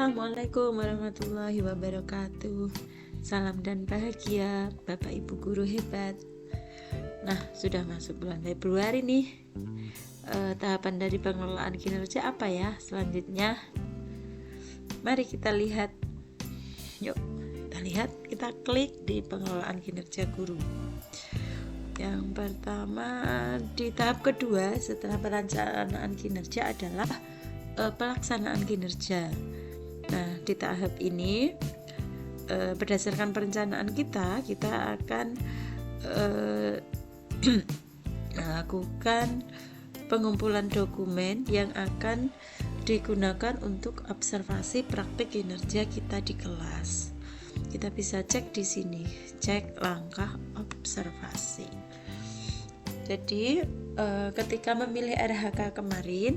Assalamualaikum warahmatullahi wabarakatuh. Salam dan bahagia Bapak Ibu guru hebat. Nah, sudah masuk bulan Februari nih. Tahapan dari pengelolaan kinerja apa ya selanjutnya? Mari kita lihat. Yuk, kita klik di pengelolaan kinerja guru. Yang pertama, di tahap kedua setelah perencanaan kinerja adalah pelaksanaan kinerja. Nah, di tahap ini berdasarkan perencanaan kita akan melakukan pengumpulan dokumen yang akan digunakan untuk observasi praktik kinerja kita di kelas. Kita bisa cek di sini, cek langkah observasi. Jadi ketika memilih RHK kemarin,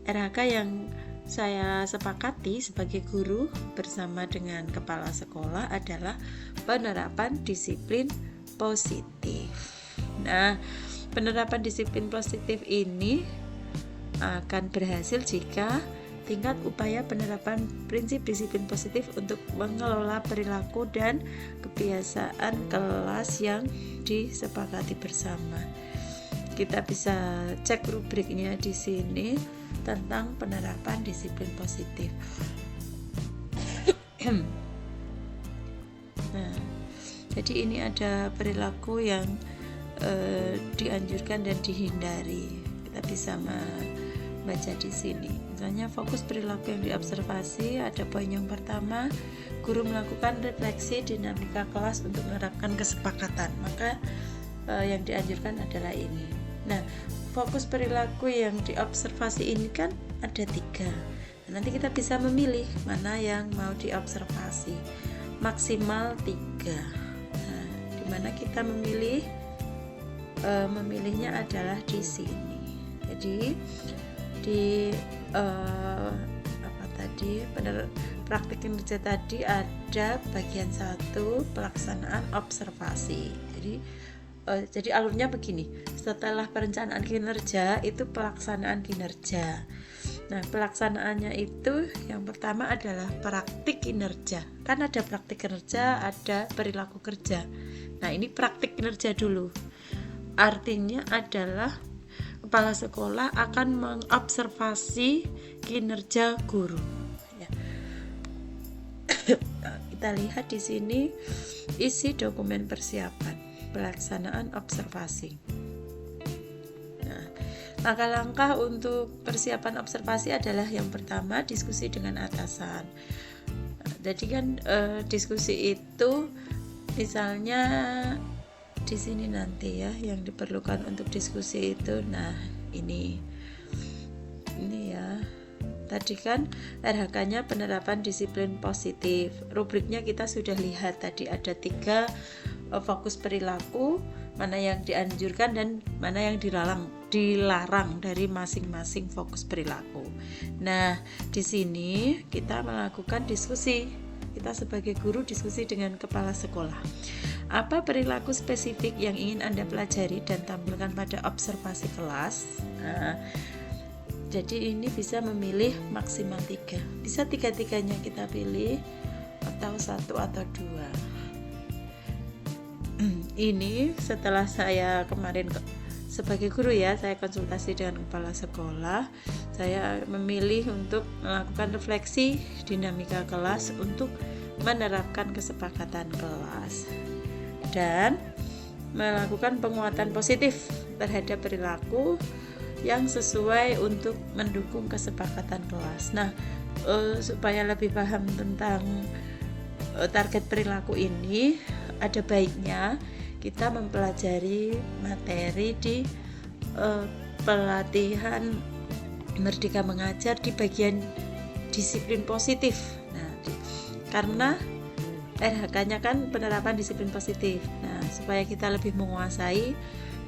RHK yang saya sepakati sebagai guru bersama dengan kepala sekolah adalah penerapan disiplin positif. Nah, penerapan disiplin positif ini akan berhasil jika tingkat upaya penerapan prinsip disiplin positif untuk mengelola perilaku dan kebiasaan kelas yang disepakati bersama. Kita bisa cek rubriknya di sini tentang penerapan disiplin positif. Nah, jadi ini ada perilaku yang dianjurkan dan dihindari. Kita bisa membaca di sini. Misalnya fokus perilaku yang diobservasi, ada poin yang pertama, guru melakukan refleksi dinamika kelas untuk menerapkan kesepakatan. Maka yang dianjurkan adalah ini. Nah, fokus perilaku yang diobservasi ini kan ada 3. Nanti kita bisa memilih mana yang mau diobservasi, maksimal 3. Nah, dimana kita memilihnya adalah di sini. Jadi di praktik kinerja tadi ada bagian 1 pelaksanaan observasi. Jadi alurnya begini, setelah perencanaan kinerja itu pelaksanaan kinerja. Nah, pelaksanaannya itu yang pertama adalah praktik kinerja. Kan ada praktik kinerja, ada perilaku kerja. Nah, ini praktik kinerja dulu. Artinya adalah kepala sekolah akan mengobservasi kinerja guru. Ya. Kita lihat di sini isi dokumen persiapan pelaksanaan observasi. Nah, langkah-langkah untuk persiapan observasi adalah yang pertama diskusi dengan atasan. Nah, jadi kan diskusi itu misalnya di sini nanti ya yang diperlukan untuk diskusi itu. Nah, ini ya. Tadi kan RHK-nya penerapan disiplin positif. Rubriknya kita sudah lihat tadi ada 3 fokus perilaku, mana yang dianjurkan dan mana yang dilarang dari masing-masing fokus perilaku. Nah, di sini kita melakukan diskusi. Kita sebagai guru diskusi dengan kepala sekolah. Apa perilaku spesifik yang ingin Anda pelajari dan tampilkan pada observasi kelas? Nah, jadi ini bisa memilih maksimal 3. Bisa 3-3-nya kita pilih atau 1 atau 2. Ini setelah saya kemarin sebagai guru ya, saya konsultasi dengan kepala sekolah, saya memilih untuk melakukan refleksi dinamika kelas untuk menerapkan kesepakatan kelas dan melakukan penguatan positif terhadap perilaku yang sesuai untuk mendukung kesepakatan kelas. Nah, supaya lebih paham tentang target perilaku ini, ada baiknya kita mempelajari materi di pelatihan Merdeka Mengajar di bagian disiplin positif. Nah, karena RHK-nya kan penerapan disiplin positif. Nah, supaya kita lebih menguasai,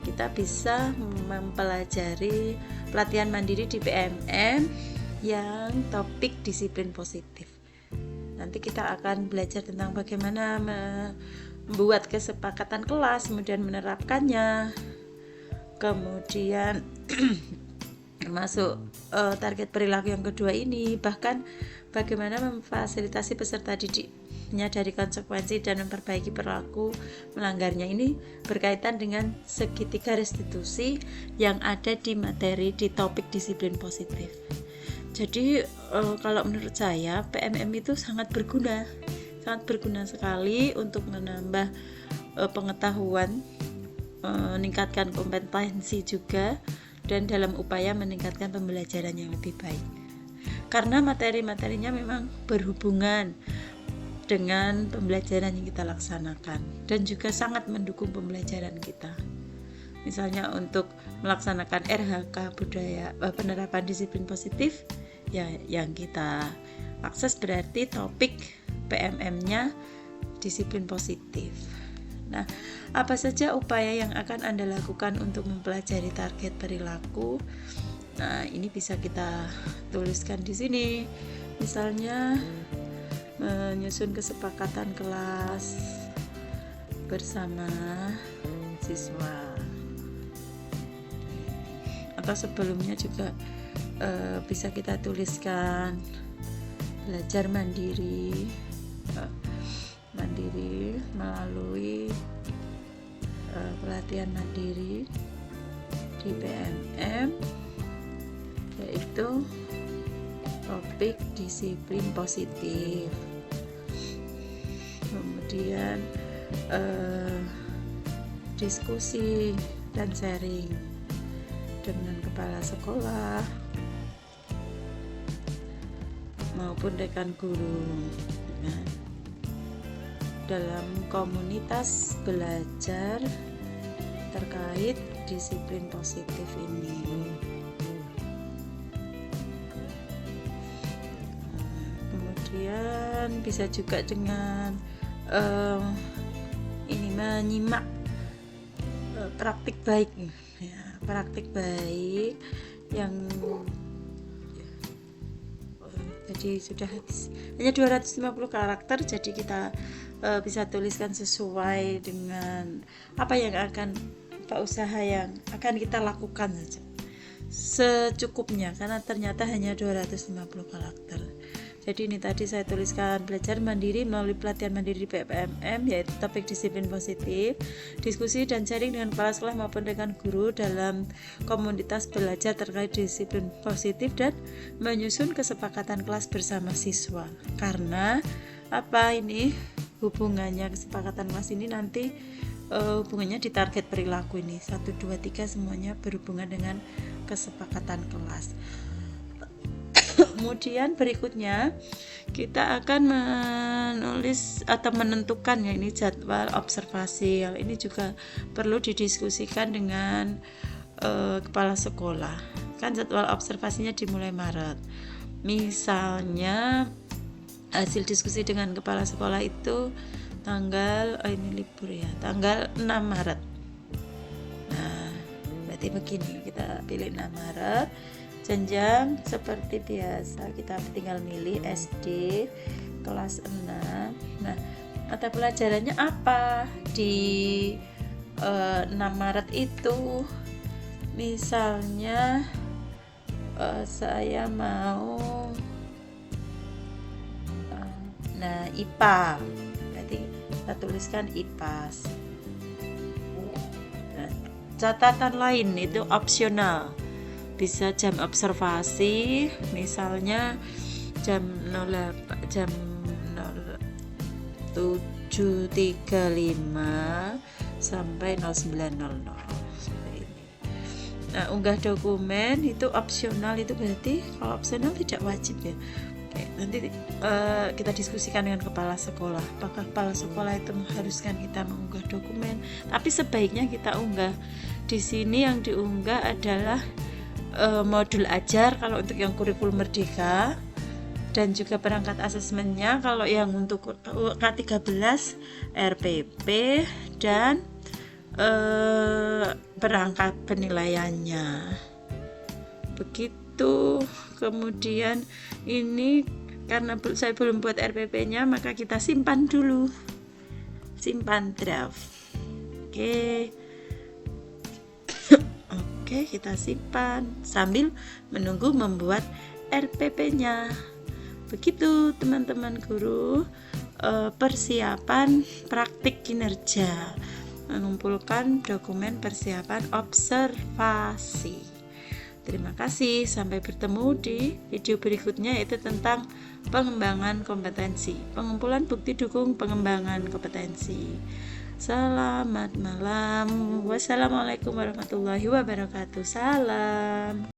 kita bisa mempelajari pelatihan mandiri di PMM yang topik disiplin positif. Nanti kita akan belajar tentang bagaimana membuat kesepakatan kelas, kemudian menerapkannya, kemudian termasuk target perilaku yang kedua ini, bahkan bagaimana memfasilitasi peserta didik menyadari konsekuensi dan memperbaiki perilaku melanggarnya. Ini berkaitan dengan segitiga restitusi yang ada di materi di topik disiplin positif. Jadi kalau menurut saya PMM itu sangat berguna sekali untuk menambah pengetahuan, meningkatkan kompetensi juga, dan dalam upaya meningkatkan pembelajaran yang lebih baik. Karena materi-materinya memang berhubungan dengan pembelajaran yang kita laksanakan dan juga sangat mendukung pembelajaran kita. Misalnya untuk melaksanakan RHK budaya penerapan disiplin positif ya, yang kita akses berarti topik PMM-nya disiplin positif. Nah, apa saja upaya yang akan Anda lakukan untuk mempelajari target perilaku? Nah, ini bisa kita tuliskan di sini. Misalnya menyusun kesepakatan kelas bersama siswa. Atau sebelumnya juga bisa kita tuliskan belajar mandiri melalui pelatihan mandiri di PMM, yaitu topik disiplin positif. Kemudian diskusi dan sharing dengan kepala sekolah maupun rekan guru dalam komunitas belajar terkait disiplin positif ini. Kemudian bisa juga dengan ini menyimak praktik baik ya, praktik baik yang jadi sudah hanya 250 karakter, jadi kita bisa tuliskan sesuai dengan apa usaha yang akan kita lakukan saja secukupnya, karena ternyata hanya 250 karakter. Jadi ini tadi saya tuliskan belajar mandiri melalui pelatihan mandiri di PMM, yaitu topik disiplin positif, diskusi dan sharing dengan kepala sekolah maupun rekan guru dalam komunitas belajar terkait disiplin positif, dan menyusun kesepakatan kelas bersama siswa. Karena apa ini hubungannya kesepakatan kelas ini nanti hubungannya di target perilaku ini 1, 2, 3 semuanya berhubungan dengan kesepakatan kelas. Kemudian berikutnya kita akan menulis atau menentukan ya ini jadwal observasi. Hal ini juga perlu didiskusikan dengan kepala sekolah. Kan jadwal observasinya dimulai Maret. Misalnya hasil diskusi dengan kepala sekolah itu tanggal ini libur ya, tanggal 6 Maret. Nah, berarti begini, kita pilih 6 Maret. Jenjang seperti biasa kita tinggal milih SD kelas 6. Nah, mata pelajarannya apa di 6 Maret itu? Misalnya saya mau IPA, berarti kita tuliskan IPA. Nah, catatan lain itu opsional, bisa jam observasi, misalnya jam 07.35 sampai 09.00 seperti ini. Nah, unggah dokumen itu opsional, itu berarti kalau opsional tidak wajib ya. Oke, nanti kita diskusikan dengan kepala sekolah, apakah kepala sekolah itu mengharuskan kita mengunggah dokumen, tapi sebaiknya kita unggah. Di sini yang diunggah adalah modul ajar kalau untuk yang kurikulum merdeka, dan juga perangkat asesmennya kalau yang untuk K13 RPP, dan perangkat penilaiannya begitu. Kemudian ini karena saya belum buat RPP-nya, maka kita simpan dulu, simpan draft. Oke. Oke, kita simpan sambil menunggu membuat RPP-nya. Begitu teman-teman guru, persiapan praktik kinerja, mengumpulkan dokumen persiapan observasi. Terima kasih, sampai bertemu di video berikutnya, yaitu tentang pengembangan kompetensi, pengumpulan bukti dukung pengembangan kompetensi. Selamat malam. Wassalamualaikum warahmatullahi wabarakatuh. Salam.